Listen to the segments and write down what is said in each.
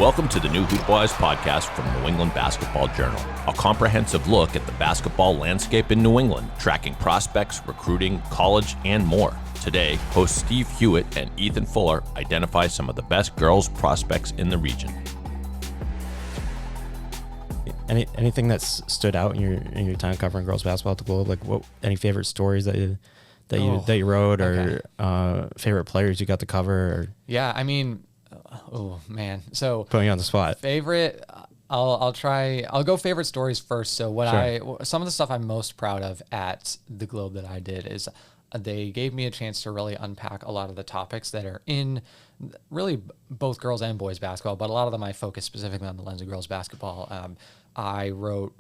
Welcome to the new Hoopwise Podcast from New England Basketball Journal, a comprehensive look at the basketball landscape in New England, tracking prospects, recruiting, college, and more. Today, hosts Steve Hewitt and Ethan Fuller identify some of the best girls prospects in the region. Anything that's stood out in your time covering girls basketball at the Globe? Like, any favorite stories that you wrote, or favorite players you got to cover? Or? Yeah, I mean, oh man, so putting you on the spot. Favorite, I'll go favorite stories first. So some of the stuff I'm most proud of at the Globe that I did is they gave me a chance to really unpack a lot of the topics that are in really both girls and boys basketball, but a lot of them I focus specifically on the lens of girls basketball. I wrote,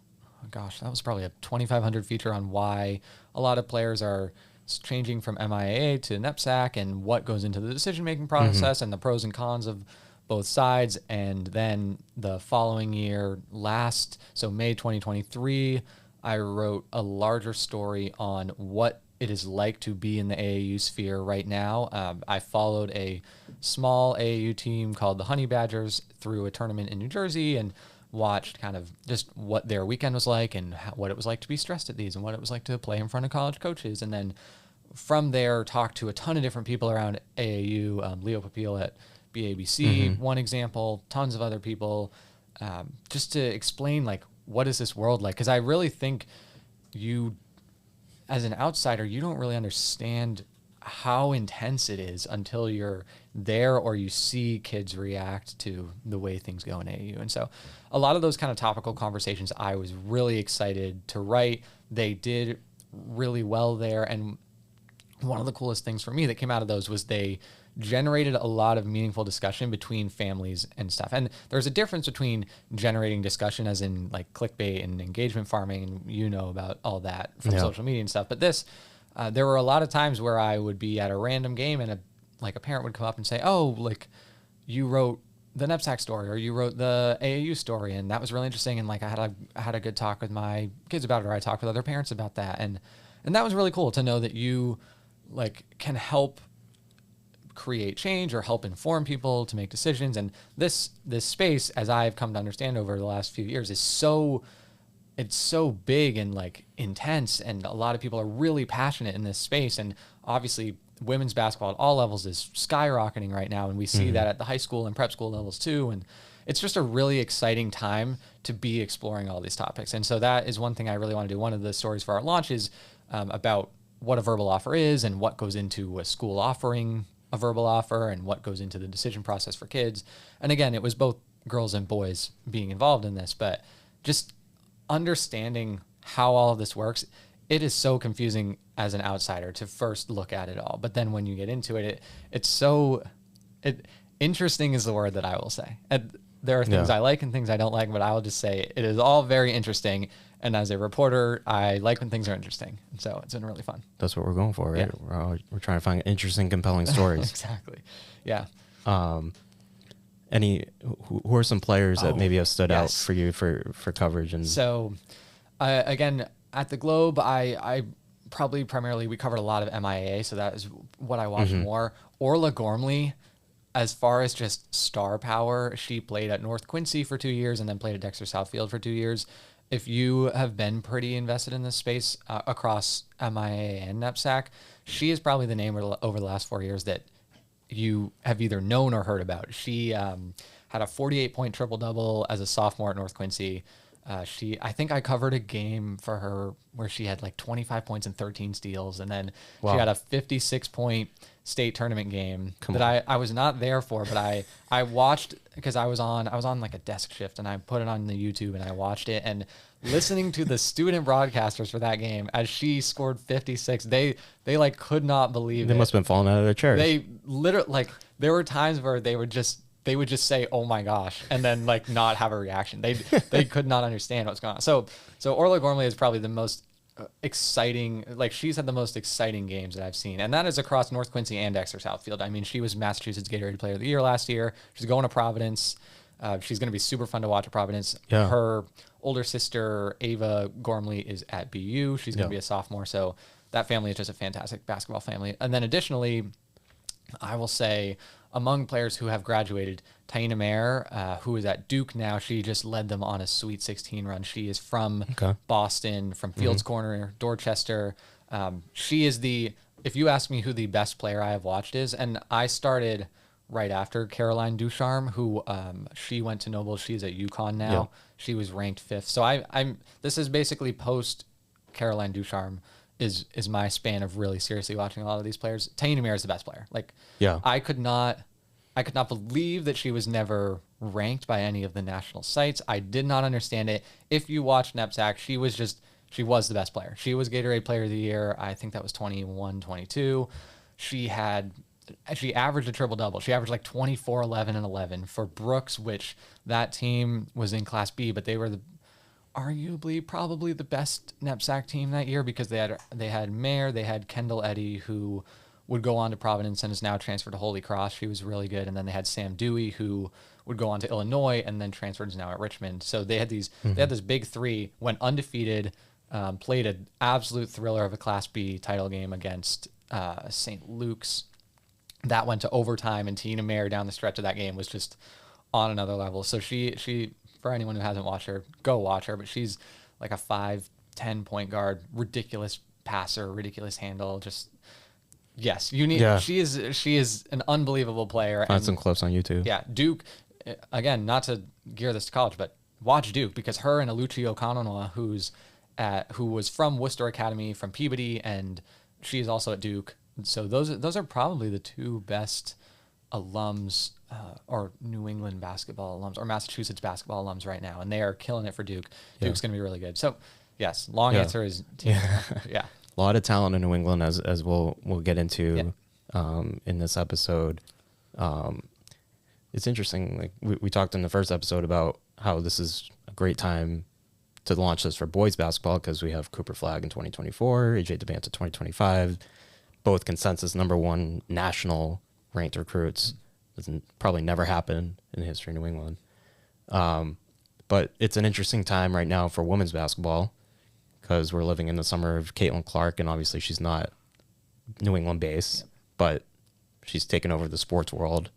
that was probably a 2,500 feature on why a lot of players are changing from MIAA to NEPSAC and what goes into the decision-making process and the pros and cons of both sides. And then the following year, May 2023, I wrote a larger story on what it is like to be in the AAU sphere right now. I followed a small AAU team called the Honey Badgers through a tournament in New Jersey and watched kind of just what their weekend was like and what it was like to be stressed at these and what it was like to play in front of college coaches. And then from there, talked to a ton of different people around AAU, Leo Papil at BABC, one example, tons of other people, just to explain, like, what is this world like? Because I really think you, as an outsider, you don't really understand how intense it is until you're there or you see kids react to the way things go in AAU. And so a lot of those kind of topical conversations I was really excited to write. They did really well there. And one of the coolest things for me that came out of those was they generated a lot of meaningful discussion between families and stuff. And there's a difference between generating discussion as in like clickbait and engagement farming, and you know about all that from social media and stuff. But this, there were a lot of times where I would be at a random game and a parent would come up and say, oh, like, you wrote the NEPSAC story or you wrote the AAU story, and that was really interesting. And like I had a good talk with my kids about it, or I talked with other parents about that. And that was really cool to know that you like can help create change or help inform people to make decisions. And this space, as I've come to understand over the last few years, is so big and like intense, and a lot of people are really passionate in this space. And obviously women's basketball at all levels is skyrocketing right now, and we see that at the high school and prep school levels too. And it's just a really exciting time to be exploring all these topics. And so that is one thing I really want to do. One of the stories for our launch is about what a verbal offer is and what goes into a school offering a verbal offer and what goes into the decision process for kids. And again, it was both girls and boys being involved in this, but just understanding how all of this works, it is so confusing as an outsider to first look at it all. But then when you get into it, interesting is the word that I will say. And there are things I like and things I don't like, but I will just say it is all very interesting. And as a reporter, I like when things are interesting. And so it's been really fun. That's what we're going for, right? Yeah. We're trying to find interesting, compelling stories. Exactly. Yeah. Who are some players that maybe have stood out for you for coverage? And so, again, at the Globe, I probably primarily, we covered a lot of MIAA, so that is what I watched more. Orla Gormley, as far as just star power, she played at North Quincy for 2 years and then played at Dexter Southfield for 2 years. If you have been pretty invested in this space across MIAA and NEPSAC, she is probably the name over the last 4 years that you have either known or heard about. She had a 48-point triple-double as a sophomore at North Quincy. I think I covered a game for her where she had like 25 points and 13 steals. And then she had a 56-point state tournament game I was not there for, but I watched because I was on like a desk shift, and I put it on the YouTube and I watched it, and listening to the student broadcasters for that game as she scored 56, they like could not believe it. They must have been falling out of their chairs. They literally, like, there were times where they would just say, "Oh my gosh," and then like not have a reaction. They could not understand what's going on. So Orla Gormley is probably the most exciting, like, she's had the most exciting games that I've seen, and that is across North Quincy and Dexter Southfield. I mean, she was Massachusetts Gatorade Player of the Year last year. She's going to Providence. She's going to be super fun to watch at Providence. Yeah. Her older sister Ava Gormley is at BU. She's going to be a sophomore, so that family is just a fantastic basketball family. And then additionally, I will say among players who have graduated, Taina Mayer, who is at Duke now, she just led them on a Sweet 16 run. She is from Boston, from Fields Corner, Dorchester. She is if you ask me who the best player I have watched is, and I started right after Caroline Ducharme, who she went to Noble. She's at UConn now. Yeah. She was ranked 5th. So this is basically post Caroline Ducharme is my span of really seriously watching a lot of these players. Taina Mayer is the best player. Like, I could not believe that she was never ranked by any of the national sites. I did not understand it. If you watch NEPSAC, she was the best player. She was Gatorade Player of the Year. I think that was 21-22. She averaged a triple-double. She averaged like 24, 11, and 11 for Brooks, which that team was in Class B, but they were arguably probably the best NEPSAC team that year because they had Mayer, they had Kendall Eddy, who would go on to Providence and is now transferred to Holy Cross. She was really good. And then they had Sam Dewey, who would go on to Illinois and then transferred is now at Richmond. So they had they had this big three, went undefeated, played an absolute thriller of a Class B title game against St. Luke's. That went to overtime, and Taina Mayer down the stretch of that game was just on another level. So she for anyone who hasn't watched her, go watch her. But she's like a 5'10" point guard, ridiculous passer, ridiculous handle. Just yes, you need. Yeah. She is an unbelievable player. Find some clips on YouTube. Yeah, Duke. Again, not to gear this to college, but watch Duke because her and Aluchi Okanonwa, who was from Worcester Academy, from Peabody, and she is also at Duke. So those are probably the two best alums or New England basketball alums or Massachusetts basketball alums right now, and they are killing it for Duke. Duke's going to be really good. So yes, long answer is yeah. A lot of talent in New England, as we'll get into in this episode. It's interesting. Like we talked in the first episode about how this is a great time to launch this for boys basketball because we have Cooper Flagg in 2024, AJ DeBanta 2025, both consensus #1 national ranked recruits. Doesn't probably never happen in the history of New England. But it's an interesting time right now for women's basketball because we're living in the summer of Caitlin Clark, and obviously she's not New England based, but she's taken over the sports world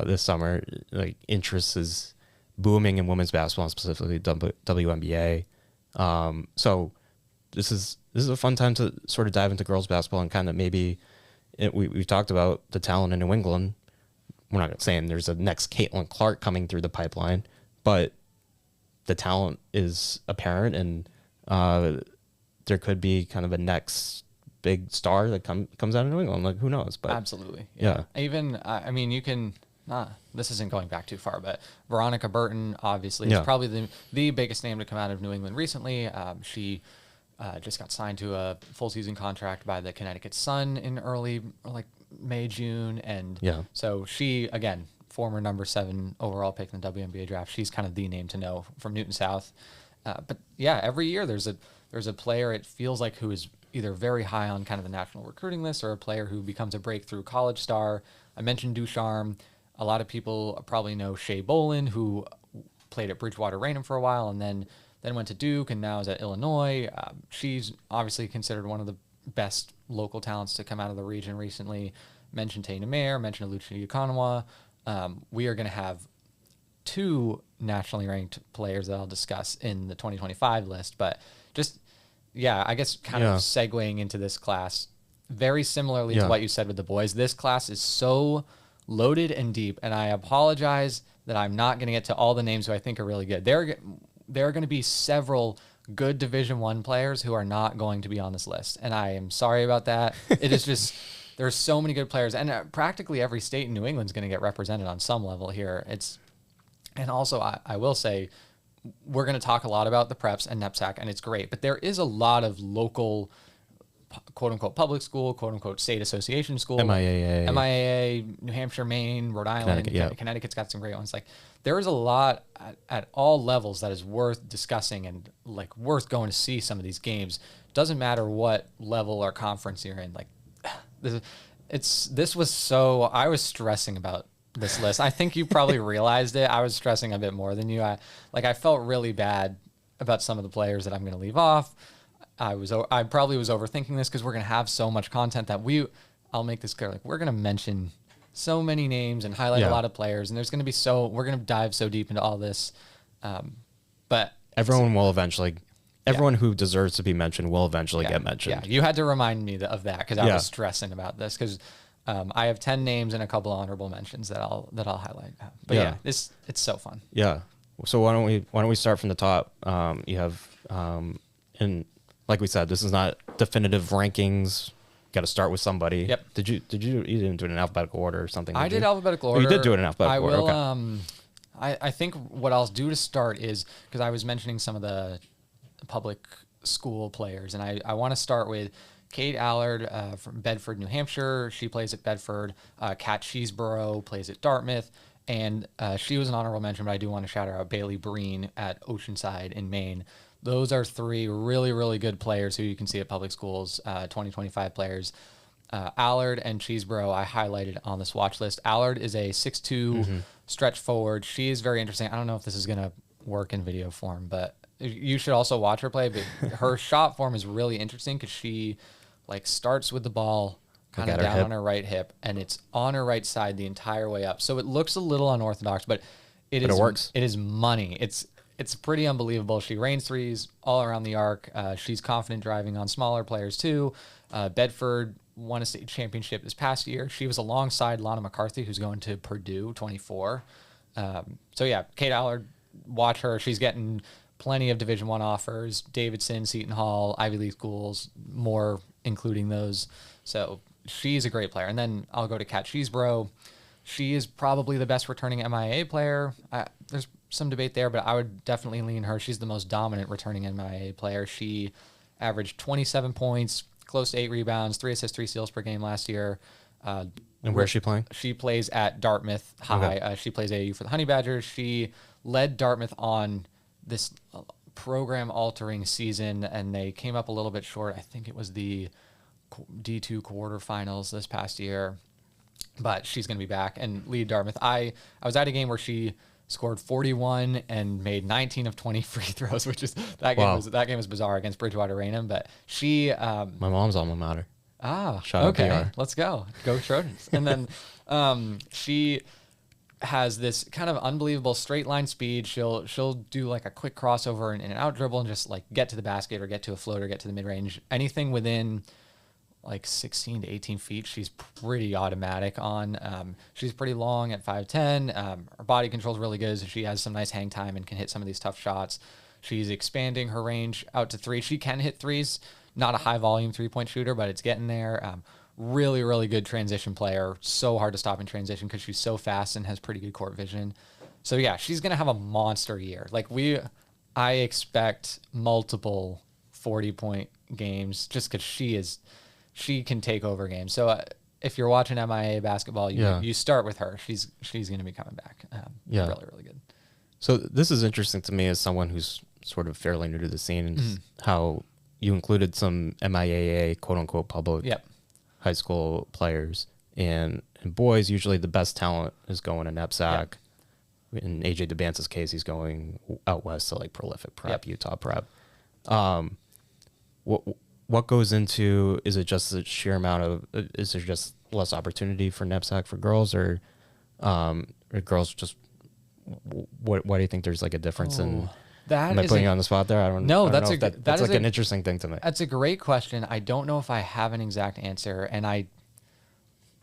this summer. Like interest is booming in women's basketball, specifically WNBA. So this is a fun time to sort of dive into girls basketball and kind of maybe we've talked about the talent in New England. We're not saying there's a next Caitlin Clark coming through the pipeline, but the talent is apparent, and there could be kind of a next big star that comes out of New England. Like, who knows? But absolutely, yeah. Even I mean, you can. This isn't going back too far, but Veronica Burton obviously is probably the biggest name to come out of New England recently. She just got signed to a full season contract by the Connecticut Sun in early May, June. And so she, again, former number 7 overall pick in the WNBA draft. She's kind of the name to know from Newton South. But yeah, every year there's a player, it feels like, who is either very high on kind of the national recruiting list or a player who becomes a breakthrough college star. I mentioned Ducharme. A lot of people probably know Shea Bolin, who played at Bridgewater Raynham for a while and then went to Duke and now is at Illinois. She's obviously considered one of the best local talents to come out of the region recently. Mentioned Taina Mayer, mentioned Aluchi Okanonwa. We are going to have 2 nationally ranked players that I'll discuss in the 2025 list. But just, I guess kind of segueing into this class, very similarly to what you said with the boys, this class is so loaded and deep, and I apologize that I'm not going to get to all the names who I think are really good. There are going to be several good Division I players who are not going to be on this list, and I am sorry about that. It is just there's so many good players, and practically every state in New England is going to get represented on some level here. And also I will say we're going to talk a lot about the preps and NEPSAC, and it's great, but there is a lot of local quote-unquote public school, quote-unquote state association school, MIAA, New Hampshire, Maine, Rhode Island, Connecticut's got some great ones. Like, there is a lot at all levels that is worth discussing and like worth going to see some of these games. Doesn't matter what level or conference you're in. Like, I was stressing about this list. I think you probably realized it. I was stressing a bit more than you. I felt really bad about some of the players that I'm going to leave off. I probably was overthinking this because we're going to have so much content that I'll make this clear. Like, we're going to mention so many names and highlight a lot of players, and there's going to be we're going to dive so deep into all this. But everyone will eventually, everyone who deserves to be mentioned will eventually get mentioned. Yeah, you had to remind me of that because I was stressing about this because I have 10 names and a couple honorable mentions that I'll highlight. But it's so fun. Yeah. So why don't we start from the top? You have and like we said, this is not definitive rankings. Got to start with somebody. Yep. You didn't do it in alphabetical order or something? I did alphabetical order. Oh, you did do it in alphabetical order. Okay. I think what I'll do to start is, because I was mentioning some of the public school players, and I want to start with Kate Allard from Bedford, New Hampshire. She plays at Bedford. Kat Cheeseborough plays at Dartmouth. And she was an honorable mention, but I do want to shout her out, Bailey Breen at Oceanside in Maine. Those are three really, really good players who you can see at public schools, 2025 players. Allard and Cheeseborough I highlighted on this watch list. Allard is a 6'2" stretch forward. She is very interesting. I don't know if this is going to work in video form, but you should also watch her play. But her shot form is really interesting because she starts with the ball kind of down on her right hip, and it's on her right side the entire way up. So it looks a little unorthodox, but it works. It is money. It's pretty unbelievable. She rains threes all around the arc. She's confident driving on smaller players too. Bedford won a state championship this past year. She was alongside Lana McCarthy, who's going to Purdue 24. Kate Allard, watch her. She's getting plenty of Division I offers, Davidson, Seton Hall, Ivy League schools, more including those. So she's a great player. And then I'll go to Kat Cheeseborough. She is probably the best returning MIA player. There's some debate there, but I would definitely lean her. She's the most dominant returning MIA player. She averaged 27 points, close to 8 rebounds, 3 assists, 3 steals per game last year. And where's she playing? She plays at Dartmouth High. Okay. She plays AAU for the Honey Badgers. She led Dartmouth on this program-altering season, and they came up a little bit short. I think it was the D2 quarterfinals this past year, but she's going to be back and lead Dartmouth. I was at a game where she scored 41 and made 19 of 20 free throws, which is that game was bizarre against Bridgewater Raynham. But she, my mom's alma mater. Okay, let's go Trojans. And then she has this kind of unbelievable straight line speed. She'll do like a quick crossover and an out dribble and just get to the basket or get to a floater, get to the mid range. Anything within 16 to 18 feet, she's pretty automatic on. She's pretty long at 5'10". Her body control is really good, so she has some nice hang time and can hit some of these tough shots. She's expanding her range out to 3. She can hit threes, not a high volume 3-point shooter, but it's getting there. Really, really good transition player. So hard to stop in transition because she's so fast and has pretty good court vision. So yeah, she's going to have a monster year. I expect multiple 40-point games just because she can take over games. So if you're watching MIA basketball, you start with her. She's going to be coming back. Really, really good. So this is interesting to me as someone who's sort of fairly new to the scene, how you included some MIAA, quote unquote, public high school players. And boys, usually the best talent is going to NEPSAC. Yep. In AJ DeBance's case, he's going out west to Prolific Prep, Utah Prep. What goes into, is it just the sheer amount of, is there just less opportunity for NEPSAC for girls, or girls just, why do you think there's a difference in, am I putting you on the spot there? I don't know. That's an interesting thing to me. That's a great question. I don't know if I have an exact answer, and I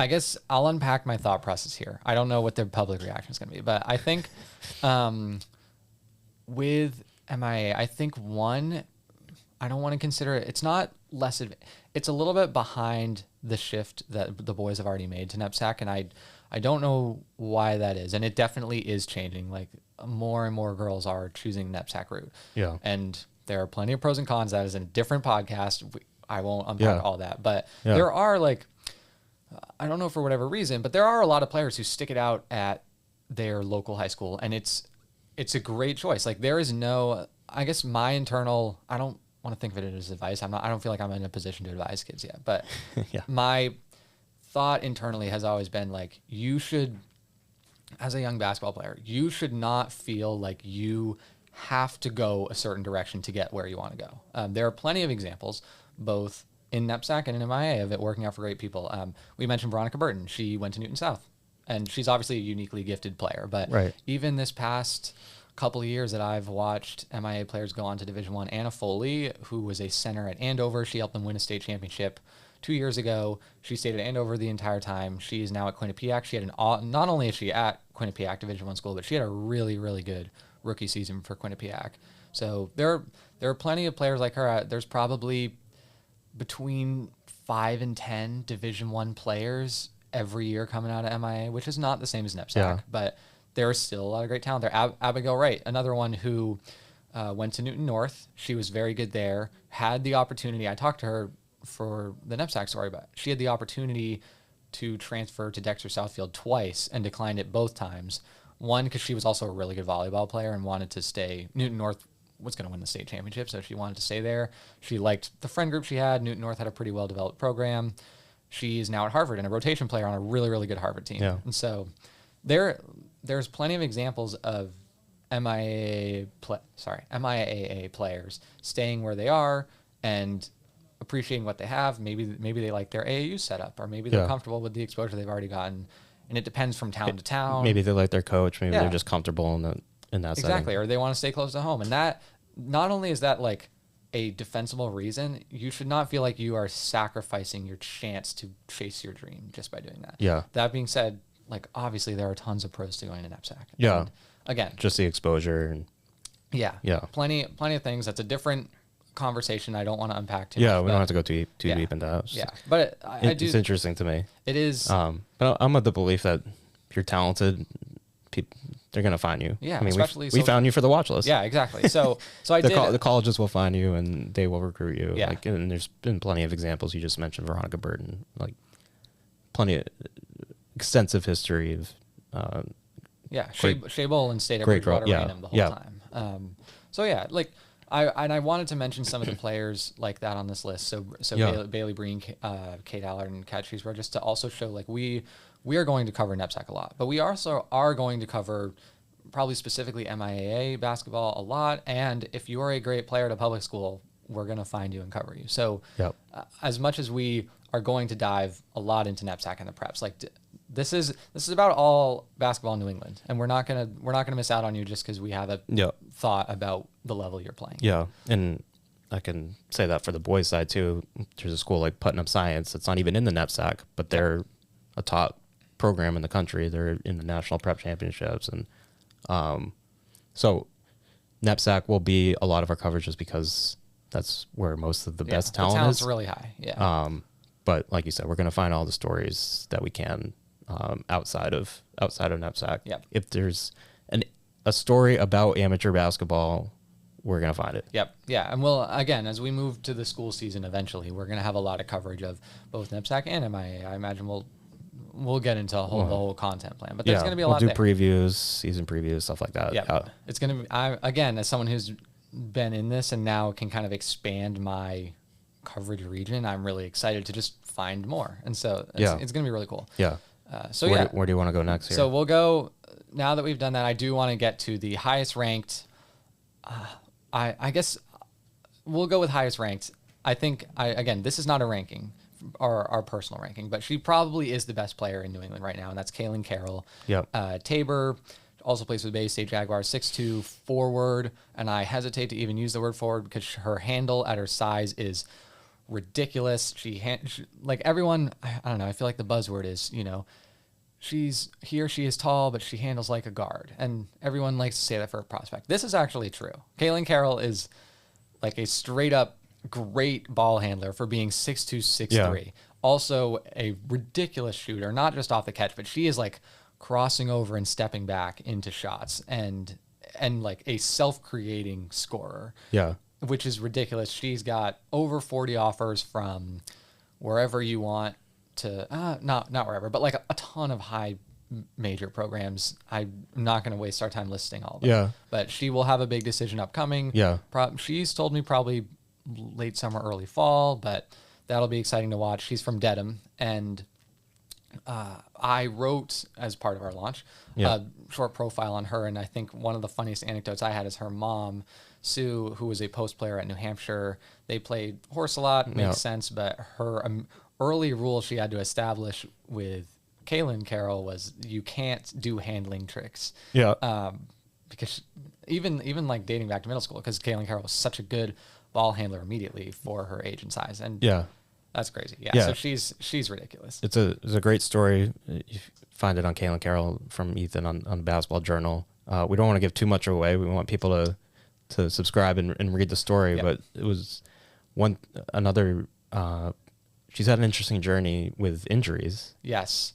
guess I'll unpack my thought process here. I don't know what the public reaction is going to be, but I think with MIA, I think I don't want to consider it. It's not less. It's a little bit behind the shift that the boys have already made to NEPSAC, and I don't know why that is. And it definitely is changing. More and more girls are choosing NEPSAC route. Yeah. And there are plenty of pros and cons. That is a different podcast. I won't unpack all that, but there are I don't know for whatever reason, but there are a lot of players who stick it out at their local high school, and it's a great choice. There is no, I guess my internal, I don't want to think of it as advice. I don't feel like I'm in a position to advise kids yet, but my thought internally has always been you should, as a young basketball player, you should not feel like you have to go a certain direction to get where you want to go. There are plenty of examples, both in NEPSAC and in MIA, of it working out for great people. We mentioned Veronica Burton. She went to Newton South. And she's obviously a uniquely gifted player. But even this past couple of years that I've watched MIA players go on to Division I, Anna Foley, who was a center at Andover, she helped them win a state championship 2 years ago. She stayed at Andover the entire time. She is now at Quinnipiac. She had not only is she at Quinnipiac Division I school, but she had a really, really good rookie season for Quinnipiac. So there are plenty of players like her. There's probably between 5 and 10 Division I players every year coming out of MIA, which is not the same as NEPSAC, but there's still a lot of great talent there. Abigail Wright, another one who went to Newton North. She was very good there, had the opportunity. I talked to her for the NEPSAC story, but she had the opportunity to transfer to Dexter Southfield twice and declined it both times. One, because she was also a really good volleyball player and wanted to stay. Newton North was going to win the state championship, so she wanted to stay there. She liked the friend group she had. Newton North had a pretty well-developed program. She's now at Harvard and a rotation player on a really, really good Harvard team. Yeah. And so there's plenty of examples of MIAA players staying where they are and appreciating what they have. Maybe they like their AAU setup, or maybe they're comfortable with the exposure they've already gotten. And it depends from town to town. Maybe they like their coach. Maybe they're just comfortable in that exactly, setting. Or they want to stay close to home. And that, not only is that like a defensible reason, you should not feel like you are sacrificing your chance to chase your dream just by doing that. Yeah. That being said, like obviously there are tons of pros to going to NEPSAC. Yeah. And again, just the exposure and plenty of things. That's a different conversation. I don't want to unpack too much. Yeah, we don't have to go too deep into that. Yeah, but it's interesting to me. It is. But I'm of the belief that if you're talented, they're gonna find you. Yeah, I mean, especially we found you for the watch list. Yeah, exactly. So the colleges will find you and they will recruit you. Yeah. And there's been plenty of examples. You just mentioned Veronica Burton, like plenty of extensive history of. Shea Bowl and State at Bridgewater Raynham the whole time. I wanted to mention some of the players like that on this list. So Bailey Breen, Kate Allard, and Kat Cheeseborough, just to also show like we are going to cover NEPSAC a lot, but we also are going to cover probably specifically MIAA basketball a lot. And if you are a great player at a public school, we're going to find you and cover you. So as much as we are going to dive a lot into NEPSAC and the preps, like this is about all basketball in New England, and we're not gonna miss out on you just because we have a thought about the level you're playing. Yeah, and I can say that for the boys' side too. There's a school like Putnam Science that's not even in the NEPSAC, but they're a top program in the country. They're in the national prep championships, and so NEPSAC will be a lot of our coverage just because that's where most of the best talent is. Talent's really high. Yeah. But like you said, we're going to find all the stories that we can outside of NEPSAC. Yep. If there's a story about amateur basketball, we're going to find it. Yep. Yeah. And we'll, again, as we move to the school season eventually, we're going to have a lot of coverage of both NEPSAC and MIA. I imagine we'll get into the whole content plan, but there's going to be a lot there. We'll do previews, season previews, stuff like that. Yeah. It's going to be, again, as someone who's been in this and now can kind of expand my coverage region, I'm really excited to just find more. And so it's going to be really cool. Yeah. Where do you want to go next here? So we'll go, now that we've done that, I do want to get to the highest ranked. I guess we'll go with highest ranked. I think, again, this is not a ranking, our personal ranking, but she probably is the best player in New England right now, and that's Kaylin Carroll. Yep. Tabor also plays for the Bay State Jaguars, 6'2", forward, and I hesitate to even use the word forward because her handle at her size is ridiculous. She like everyone, I don't know, I feel like the buzzword is, she is tall, but she handles like a guard, and everyone likes to say that for a prospect. This is actually true. Kaylin Carroll is like a straight up great ball handler for being 6'2", 6'3". Yeah. Also a ridiculous shooter, not just off the catch, but she is like crossing over and stepping back into shots and like a self-creating scorer. Yeah. Which is ridiculous. She's got over 40 offers from wherever you want to, not wherever, but like a ton of high major programs. I'm not going to waste our time listing all of them. Yeah. But she will have a big decision upcoming. Yeah. She's told me probably late summer, early fall, but that'll be exciting to watch. She's from Dedham, and I wrote, as part of our launch, a short profile on her, and I think one of the funniest anecdotes I had is her mom, Sue, who was a post player at New Hampshire. They played horse a lot, makes sense, but her early rule she had to establish with Kaylin Carroll was, you can't do handling tricks. Yeah. Because even like dating back to middle school, because Kaylin Carroll was such a good ball handler immediately for her age and size. And Yeah. that's crazy. Yeah. Yeah. So she's ridiculous. It's a great story. You find it on Kaylin Carroll from Ethan on the Basketball Journal. We don't want to give too much away. We want people to subscribe and read the story. Yep. But it was she's had an interesting journey with injuries. Yes.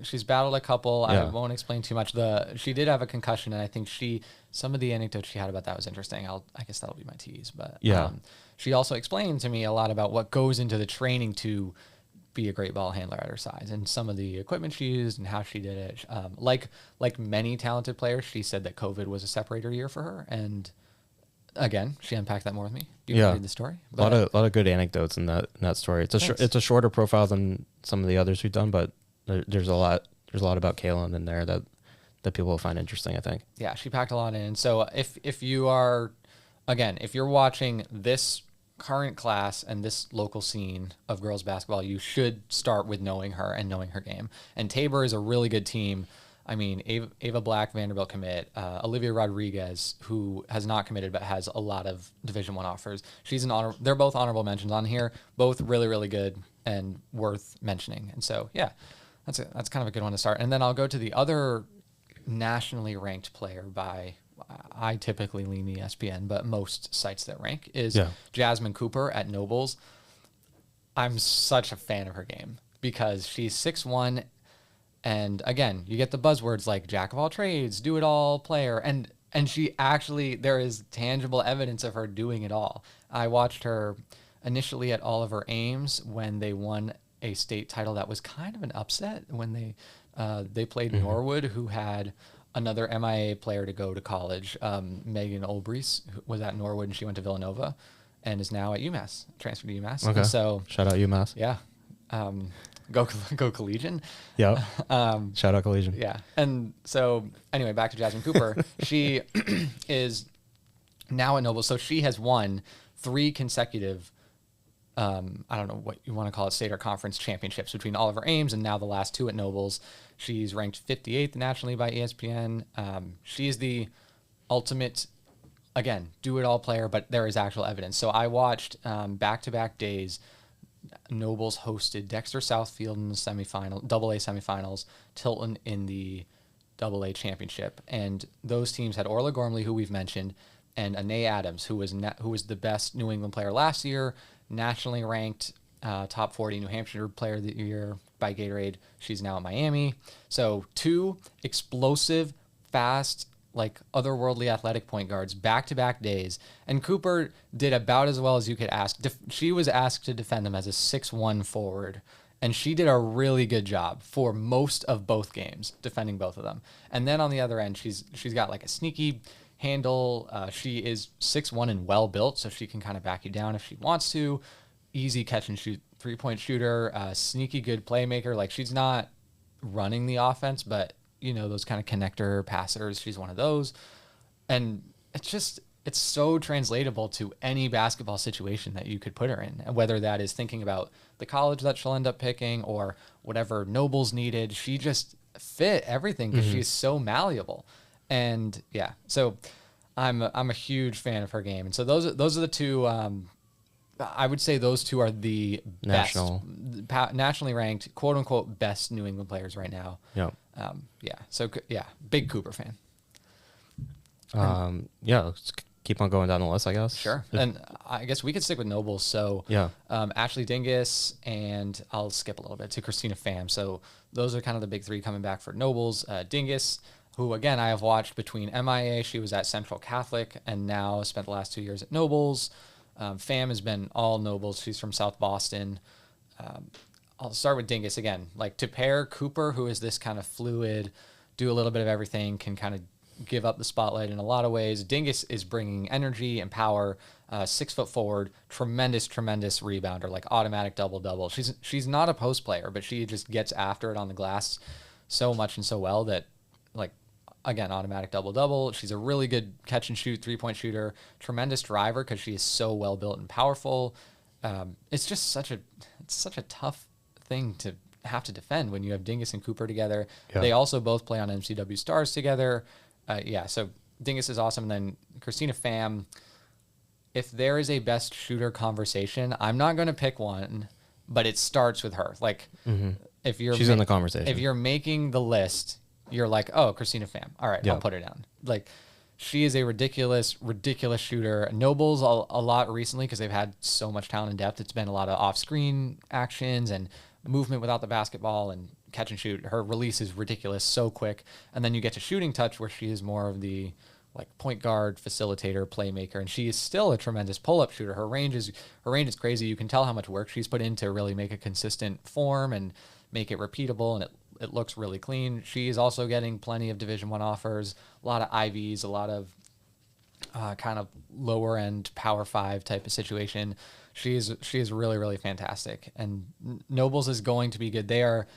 She's battled a couple. Yeah. I won't explain too much. She did have a concussion, and I think some of the anecdotes she had about that was interesting. I guess that'll be my tease. But Yeah. She also explained to me a lot about what goes into the training to be a great ball handler at her size, and some of the equipment she used and how she did it. Like many talented players, she said that COVID was a separator year for her, and again, she unpacked that more with me. You can read the story. A lot of good anecdotes in that story. It's a shorter profile than some of the others we've done, but there's a lot about Kaylin in there that people will find interesting, I think. Yeah, she packed a lot in. So if you're watching this current class and this local scene of girls basketball, you should start with knowing her and knowing her game. And Tabor is a really good team. I mean, Ava Black, Vanderbilt commit, Olivia Rodriguez, who has not committed but has a lot of Division I offers. They're both honorable mentions on here, both really, really good and worth mentioning. And so, yeah, that's kind of a good one to start. And then I'll go to the other nationally ranked player I typically lean ESPN, but most sites that rank is Jasmine Cooper at Nobles. I'm such a fan of her game because she's 6'1", and again, you get the buzzwords like jack of all trades, do it all player, and she actually, there is tangible evidence of her doing it all. I watched her initially at Oliver Ames when they won a state title that was kind of an upset when they played Norwood, who had another MIA player to go to college. Megan Olbrees was at Norwood, and she went to Villanova and is now at UMass, transferred to UMass. Okay. And so shout out UMass. Yeah. Go Collegian. Yeah. Shout out Collegian. Yeah. And so anyway, back to Jasmine Cooper. She is now at Noble. So she has won 3 consecutive, I don't know what you want to call it, state or conference championships between Oliver Ames and now the last 2 at Nobles. She's ranked 58th nationally by ESPN. She's the ultimate, again, do-it-all player, but there is actual evidence. So I watched back-to-back days. Nobles hosted Dexter Southfield in the AA semifinals, Tilton in the AA championship, and those teams had Orla Gormley, who we've mentioned, and Anae Adams, who was the best New England player last year, nationally ranked, top 40 New Hampshire player of the year by Gatorade. She's now at Miami. So 2 explosive, fast, like otherworldly athletic point guards back-to-back days. And Cooper did about as well as you could ask. She was asked to defend them as a 6'1" forward, and she did a really good job for most of both games, defending both of them. And then on the other end, she's got like a sneaky handle. She is 6'1" and well-built, so she can kind of back you down if she wants to. Easy catch-and-shoot three-point shooter, sneaky good playmaker. Like, she's not running the offense, but you know, those kind of connector passers. She's one of those. And it's so translatable to any basketball situation that you could put her in, whether that is thinking about the college that she'll end up picking or whatever Nobles needed. She just fit everything because she's so malleable. And yeah, so I'm a huge fan of her game. And so those are the 2, I would say those 2 are the nationally ranked, quote unquote, best New England players right now. Yeah. So big Cooper fan. Let's keep on going down the list, I guess. Sure. And I guess we could stick with Nobles. So Ashley Dingus, and I'll skip a little bit to Christina Pham. So those are kind of the big 3 coming back for Nobles. Dingus, who again I have watched between MIA, she was at Central Catholic, and now spent the last 2 years at Nobles. Pham has been all Nobles. She's from South Boston. I'll start with Dingus again. Like, to pair Cooper, who is this kind of fluid, do a little bit of everything, can kind of give up the spotlight in a lot of ways. Dingus is bringing energy and power, 6 foot forward, tremendous rebounder, like automatic double-double. She's not a post player, but she just gets after it on the glass so much and so well that, like, again, automatic double-double. She's a really good catch-and-shoot three-point shooter, tremendous driver because she is so well-built and powerful. It's just such a tough thing have to defend when you have Dingus and Cooper together. Yeah. They also both play on MCW Stars together. So Dingus is awesome. And then Christina Pham, if there is a best shooter conversation, I'm not going to pick one, but it starts with her. Like, if she's in the conversation. If you're making the list, you're like, oh, Christina Pham. All right, Yeah. I'll put her down. Like, she is a ridiculous shooter. Nobles a lot recently because they've had so much talent and depth. It's been a lot of off-screen actions and movement without the basketball and catch and shoot. Her release is ridiculous, so quick. And then you get to shooting touch where she is more of the like point guard, facilitator, playmaker, and she is still a tremendous pull-up shooter. Her range is crazy. You can tell how much work she's put in to really make a consistent form and make it repeatable, and it looks really clean. She is also getting plenty of Division I offers, a lot of IVs, a lot of kind of lower end Power 5 type of situation. She is really, really fantastic. And Nobles is going to be good. They are,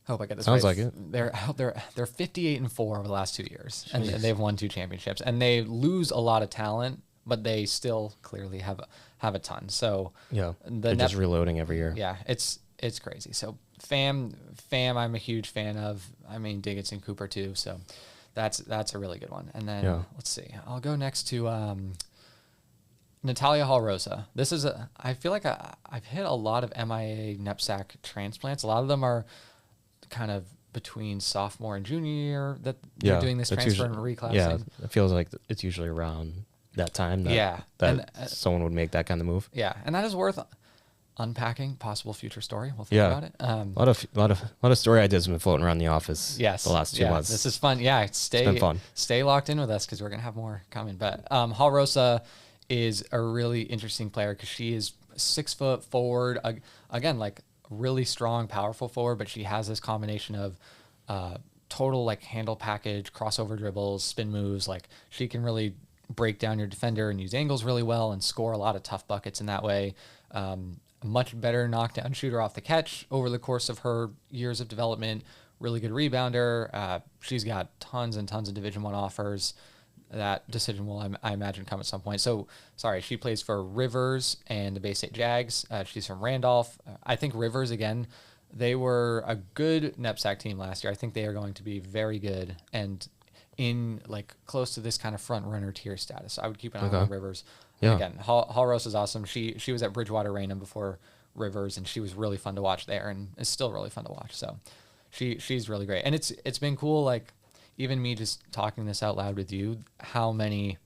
I hope I get this Sounds right. like it. They're 58-4 over the last 2 years, and they've won 2 championships. And they lose a lot of talent, but they still clearly have a ton. So yeah, they're just reloading every year. Yeah, it's crazy. So Pham, I'm a huge fan of. I mean, Dingus and Cooper too. So that's a really good one. And then let's see. I'll go next to Natalia Hall-Rosa. This is I feel like I've hit a lot of MIA NEPSAC transplants. A lot of them are kind of between sophomore and junior year that they're doing this transfer and reclassing. Yeah, it feels like it's usually around that time that someone would make that kind of move. Yeah, and that is worth unpacking. Possible future story. We'll think about it. A lot of story ideas have been floating around the office. Yes, the last 2 months. This is fun. Yeah, it's been fun. Stay locked in with us because we're gonna have more coming. But Hall-Rosa is a really interesting player because she is 6 foot forward. Again, like really strong, powerful forward, but she has this combination of total like handle package, crossover dribbles, spin moves. Like she can really break down your defender and use angles really well and score a lot of tough buckets in that way. Much better knockdown shooter off the catch over the course of her years of development. Really good rebounder. She's got tons and tons of Division I offers. That decision will, I imagine, come at some point. So, sorry, she plays for Rivers and the Bay State Jags. She's from Randolph. I think Rivers, again, they were a good NEPSAC team last year. I think they are going to be very good and in like close to this kind of front runner tier status. So I would keep an eye on Rivers. Yeah. Again, Hall-Rosa is awesome. She was at Bridgewater Raynham before Rivers, and she was really fun to watch there, and is still really fun to watch. So she's really great, and it's been cool. Like even me just talking this out loud with you, how many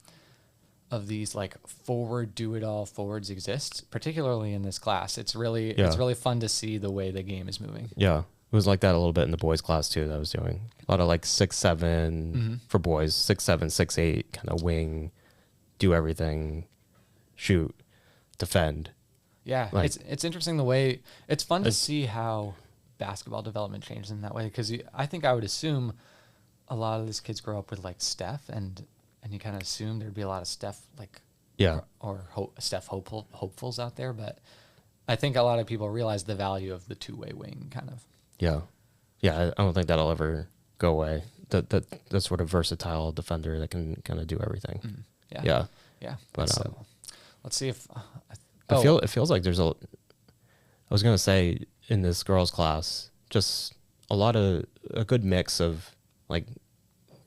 of these like forward do-it-all forwards exist, particularly in this class. It's really fun to see the way the game is moving. Yeah, it was like that a little bit in the boys class too. That I was doing a lot of like 6'7" for boys, 6'7", 6'8", kind of wing, do everything. Shoot, defend. Yeah, like, it's interesting the way it's fun to see how basketball development changes in that way, because I think I would assume a lot of these kids grow up with like Steph, and you kind of assume there'd be a lot of Steph Steph hopefuls out there, but I think a lot of people realize the value of the two-way wing kind of. Yeah, I don't think that'll ever go away. That sort of versatile defender that can kind of do everything. Yeah. But so, let's see if it feels like there's I was gonna say in this girls class just a good mix of like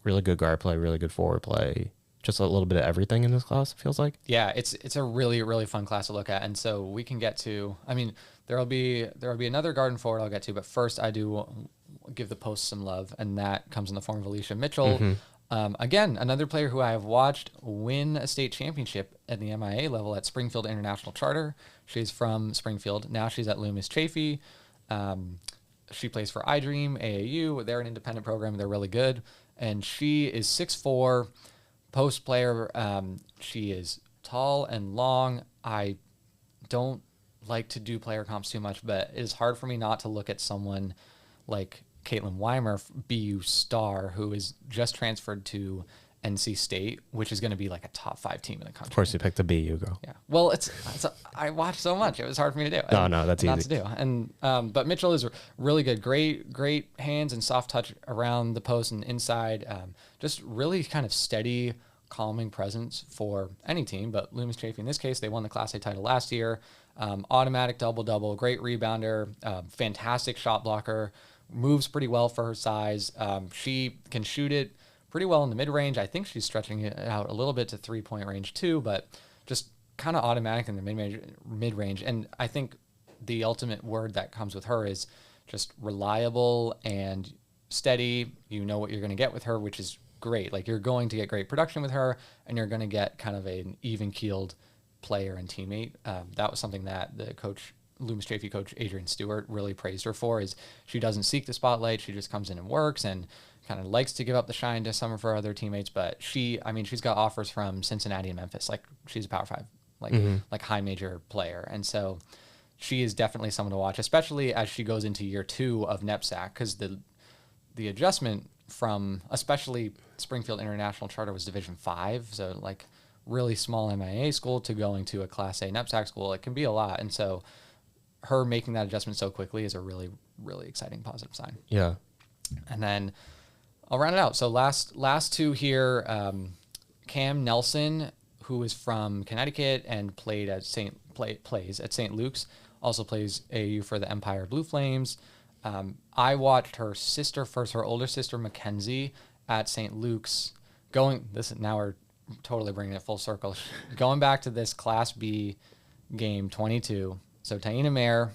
really good guard play, really good forward play, just a little bit of everything in this class. It feels like. Yeah, it's a really, really fun class to look at, and so we can get to. I mean, there'll be another guard and forward I'll get to, but first I do give the post some love, and that comes in the form of Alicia Mitchell. Again, another player who I have watched win a state championship at the MIA level at Springfield International Charter. She's from Springfield. Now she's at Loomis Chaffee. She plays for iDream, AAU. They're an independent program. They're really good. And she is 6'4", post player. She is tall and long. I don't like to do player comps too much, but it is hard for me not to look at someone like Caitlin Weimer, BU star, who is just transferred to NC State, which is going to be like a top 5 team in the country. Of course, you picked the BU girl. Yeah. Well, I watched so much; it was hard for me to do. No, that's easy not to do. And but Mitchell is really good. Great hands and soft touch around the post and inside. Just really kind of steady, calming presence for any team. But Loomis Chaffee, in this case, they won the Class A title last year. Automatic double-double, great rebounder, fantastic shot blocker, moves pretty well for her size. She can shoot it pretty well in the mid-range. I think she's stretching it out a little bit to three-point range too, but just kind of automatic in the mid-range. And I think the ultimate word that comes with her is just reliable and steady. You know what you're going to get with her, which is great. Like, you're going to get great production with her, and you're going to get kind of an even-keeled player and teammate. That was something that the coach, Loomis Chafee coach Adrian Stewart, really praised her for, is she doesn't seek the spotlight. She just comes in and works and kind of likes to give up the shine to some of her other teammates. But she's got offers from Cincinnati and Memphis. Like, she's a Power 5, like high major player. And so she is definitely someone to watch, especially as she goes into year 2 of NEPSAC, because the adjustment from especially Springfield International Charter was Division 5, so like really small MIA school, to going to a Class A NEPSAC school. It can be a lot. And so her making that adjustment so quickly is a really, really exciting positive sign. Yeah. And then I'll round it out. So last two here, Cam Nelson, who is from Connecticut and plays at St. Luke's, also plays AAU for the Empire Blue Flames. I watched her sister first, her older sister Mackenzie, at St. Luke's. Now we're totally bringing it full circle. Going back to this Class B game 22. So Taina Mayer,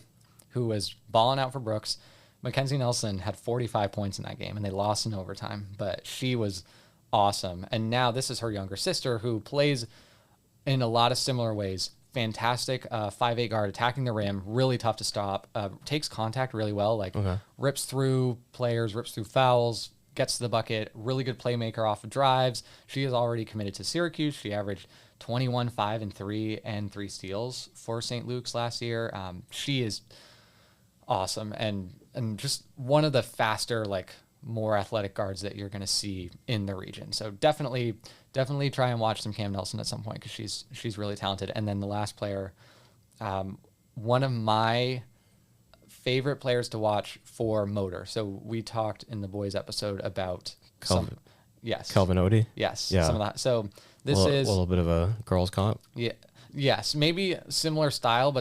who was balling out for Brooks, Mackenzie Nelson had 45 points in that game, and they lost in overtime. But she was awesome. And now this is her younger sister, who plays in a lot of similar ways. Fantastic 5'8" guard, attacking the rim, really tough to stop, takes contact really well, rips through players, rips through fouls, gets to the bucket, really good playmaker off of drives. She is already committed to Syracuse. She averaged 21, 5, and 3, and 3 steals for St. Luke's last year. She is awesome and just one of the faster, more athletic guards that you're going to see in the region. So definitely try and watch some Cam Nelson at some point, because she's really talented. And then the last player, one of my favorite players to watch for motor. So we talked in the boys episode about Kelvin Odie. Yes. Yeah. Some of that. So this is a little bit of a girls comp. Yeah. Yes. Maybe similar style,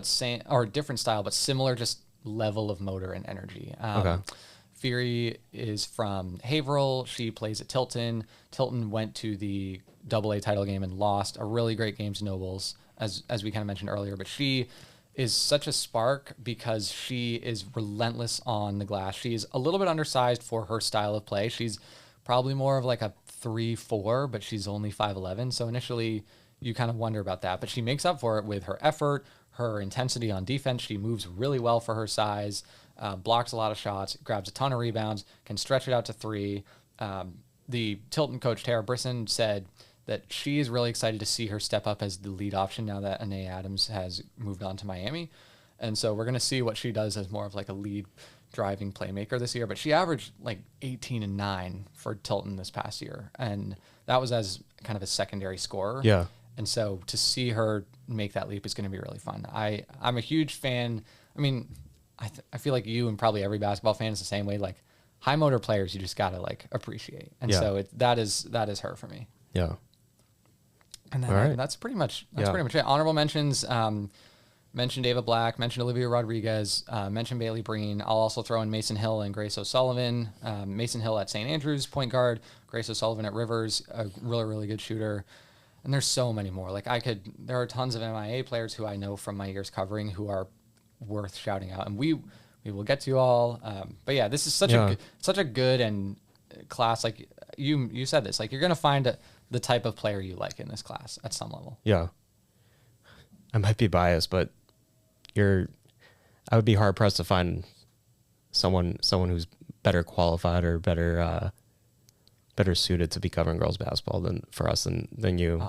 or different style, but similar just level of motor and energy. Okay. Fury is from Haverhill. She plays at Tilton. Tilton went to the AA title game and lost a really great game to Nobles, as we kind of mentioned earlier. But she is such a spark because she is relentless on the glass. She's a little bit undersized for her style of play. She's probably more of like a 3-4, but she's only 5'11". So initially you kind of wonder about that. But she makes up for it with her effort, her intensity on defense. She moves really well for her size. Blocks a lot of shots, grabs a ton of rebounds, can stretch it out to 3. The Tilton coach, Tara Brisson, said that she is really excited to see her step up as the lead option now that Anae Adams has moved on to Miami. And so we're going to see what she does as more of like a lead driving playmaker this year. But she averaged 18 and 9 for Tilton this past year. And that was as kind of a secondary scorer. Yeah. And so to see her make that leap is going to be really fun. I'm a huge fan. I mean, I feel like you and probably every basketball fan is the same way. High motor players, you just gotta appreciate, and so that is her for me. Yeah. And then that's pretty much it. Honorable mentions: mentioned Ava Black, mentioned Olivia Rodriguez, mentioned Bailey Breen. I'll also throw in Mason Hill and Grace O'Sullivan. Mason Hill at St. Andrews, point guard. Grace O'Sullivan at Rivers, a really, really good shooter. And there's so many more. There are tons of MIA players who I know from my years covering who are worth shouting out, and we will get to you all. But yeah, this is such a good and class. Like you said this, you're gonna find the type of player you like in this class at some level. Yeah, I might be biased, but I would be hard pressed to find someone who's better qualified or better suited to be covering girls basketball than you.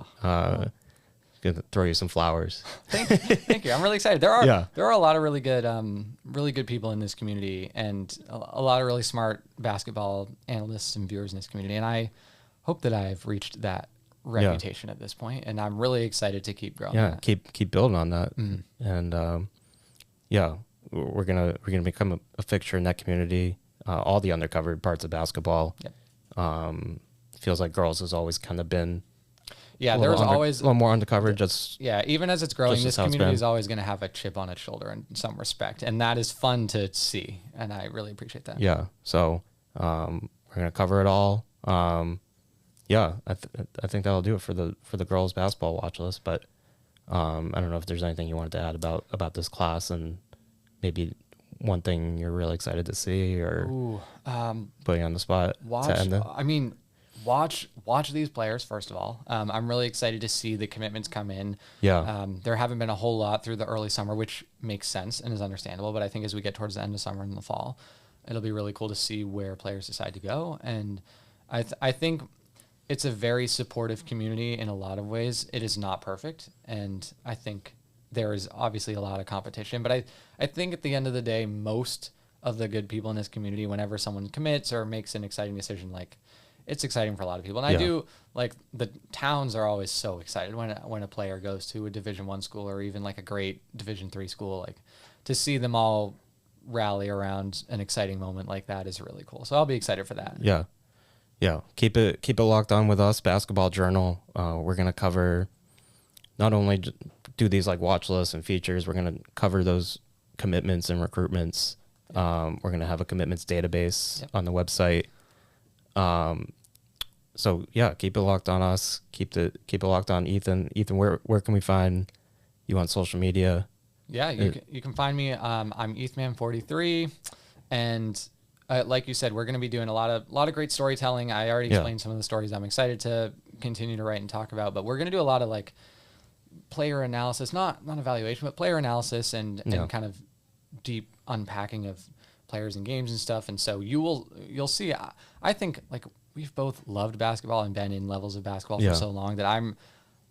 Gonna throw you some flowers. Thank you. I'm really excited. There are a lot of really good people in this community, and a lot of really smart basketball analysts and viewers in this community. And I hope that I've reached that reputation at this point, and I'm really excited to keep growing. Yeah, keep building on that. Mm-hmm. And we're gonna become a fixture in that community. All the undercovered parts of basketball. Yep. Feels like girls has always kind of been Yeah, there's always a little more undercover. Just even as it's growing, this community been. is always going to have a chip on its shoulder in some respect, and that is fun to see, and I really appreciate that. Yeah, so we're gonna cover it all. Yeah, I think that'll do it for the girls basketball watch list. But I don't know if there's anything you wanted to add about this class, and maybe one thing you're really excited to see, or put you on the spot to end it. I mean, watch these players first of all. I'm really excited to see the commitments come in. Yeah. There haven't been a whole lot through the early summer, which makes sense and is understandable. But I think as we get towards the end of summer and the fall, it'll be really cool to see where players decide to go. And I think it's a very supportive community in a lot of ways. It is not perfect, and I think there is obviously a lot of competition. But I think at the end of the day, most of the good people in this community, whenever someone commits or makes an exciting decision, like, it's exciting for a lot of people. And I do, like, the towns are always so excited when a player goes to a Division I school or even like a great Division III school. Like, to see them all rally around an exciting moment like that is really cool. So I'll be excited for that. Yeah. Yeah. Keep it locked on with us, Basketball Journal. We're going to cover, not only do these like watch lists and features, we're going to cover those commitments and recruitments. We're going to have a commitments database on the website. So yeah, keep it locked on us. Keep it locked on Ethan. Ethan, where can we find you on social media? Yeah, you can find me. I'm ETHman43, and like you said, we're going to be doing a lot of great storytelling. I already explained some of the stories I'm excited to continue to write and talk about, but we're going to do a lot of like player analysis, not evaluation, but player analysis and kind of deep unpacking of players and games and stuff. And so you'll see. I think like we've both loved basketball and been in levels of basketball for so long that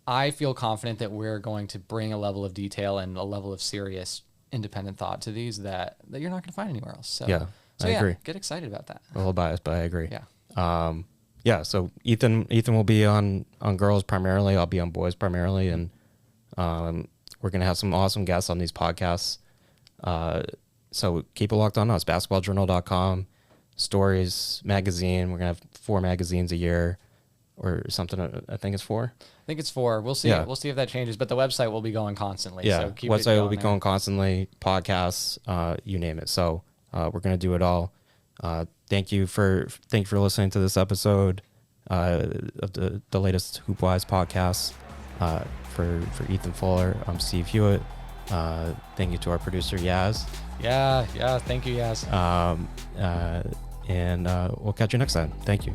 I feel confident that we're going to bring a level of detail and a level of serious independent thought to these that you're not going to find anywhere else. So I agree. Get excited about that. A little biased, but I agree. Yeah. So Ethan will be on girls primarily. I'll be on boys primarily, and we're gonna have some awesome guests on these podcasts. So keep it locked on us. BasketballJournal.com, Stories magazine. We're gonna have 4 magazines a year, or something. I think it's 4. I think it's 4. We'll see. Yeah. We'll see if that changes. But the website will be going constantly. Yeah, So keep website it will be there. going constantly. Podcasts, you name it. So we're gonna do it all. Thank you for listening to this episode of the latest Hoopwise podcast. For Ethan Fuller, I'm Steve Hewitt. Thank you to our producer Yaz. Yeah. Thank you, Yaz. And we'll catch you next time. Thank you.